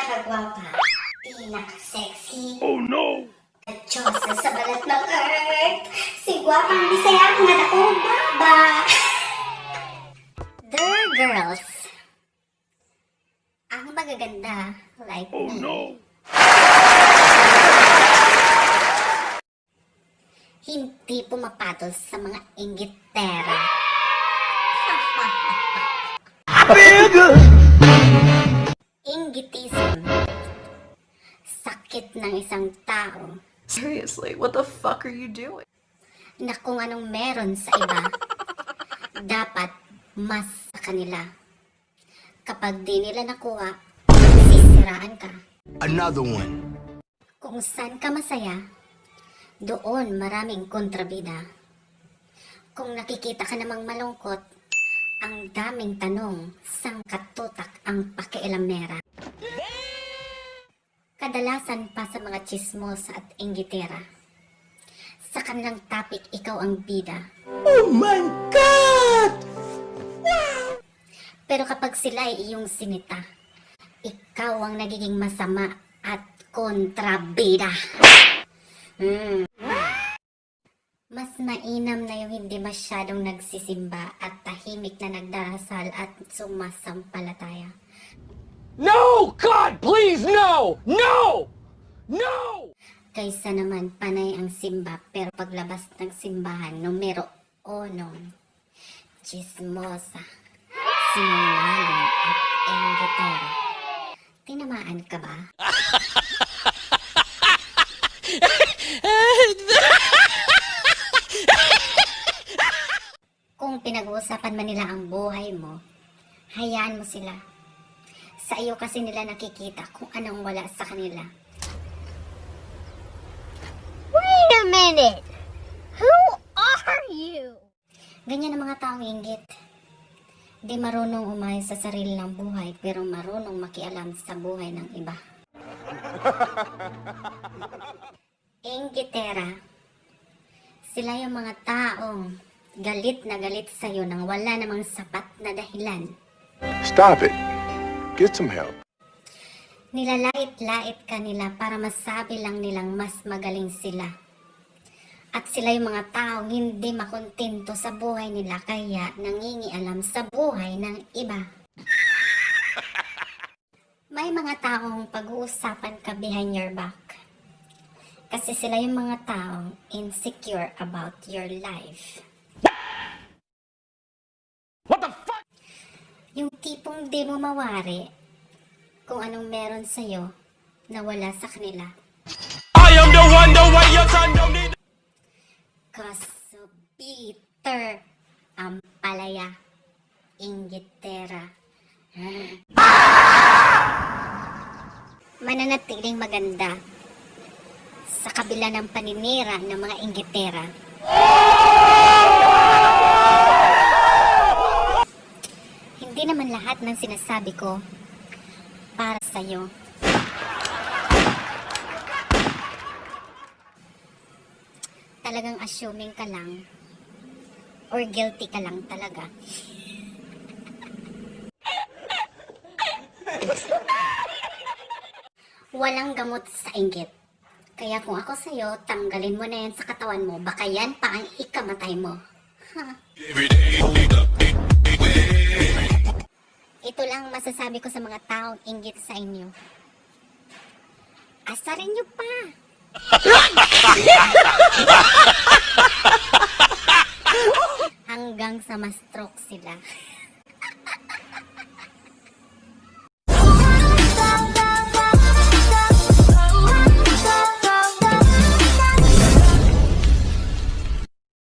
pinakagwapa, pinaka-sexy, Oh no! katsosa sa balat ng earth, si Gwapang Bisaya nga akong baba. The girls, ang magaganda, like Oh me, no! hindi pumapatol sa mga inggitera. Inggitism, sakit ng isang tao Seriously, what the fuck are you doing? na kung anong meron sa iba, dapat mas sa kanila. Kapag di nila nakuha, sisiraan ka. Another one. Kung saan ka masaya, doon maraming kontrabida. Kung nakikita ka namang malungkot, ang daming tanong, sang katutak ang pakialamera. Kadalasan pa sa mga chismosa at inggitera. Sa kanilang topic, ikaw ang bida. Oh my God! Pero kapag sila ay iyong sinita, ikaw ang nagiging masama at kontrabida. Mas mainam na yung hindi masyadong nagsisimba at tahimik na nagdarasal at sumasampalataya. No! God, please, no! No! No! Kaysa naman panay ang simba pero paglabas ng simbahan, numero 1, chismosa, sinungaling at inggitera. Tinamaan ka ba? Kung pinag-uusapan man nila ang buhay mo, hayaan mo sila. Sa iyo kasi nila nakikita kung anong wala sa kanila. Wait a minute! Who are you? Ganyan ang mga taong inggit. Di marunong umayos sa sarili ng buhay pero marunong makialam sa buhay ng iba. Inggitera. Sila yung mga taong galit na galit sa'yo nang wala namang sapat na dahilan. Stop it. Get some help. Nilalait-lait ka nila para masabi lang nilang mas magaling sila. At sila yung mga taong hindi makontento sa buhay nila kaya nangingialam sa buhay ng iba. May mga taong pag-uusapan ka behind your back. Kasi sila yung mga taong insecure about your life. What the fuck? Yung tipong di mo mawari kung anong meron sa'yo na wala sa kanila. I am the one, the way your son don't need. Kaso bitter ang palaya, inggitera. Mananatiling maganda sa kabila ng paninira ng mga inggitera. Hindi naman lahat ng sinasabi ko para sa'yo. Talagang assuming ka lang or guilty ka lang talaga. Walang gamot sa inggit. Kaya kung ako sa'yo, tanggalin mo na yan sa katawan mo. Baka yan pa ang ikamatay mo. Ha? Ito lang masasabi ko sa mga taong inggit sa inyo. Asarin nyo pa! Hanggang sa ma-stroke sila.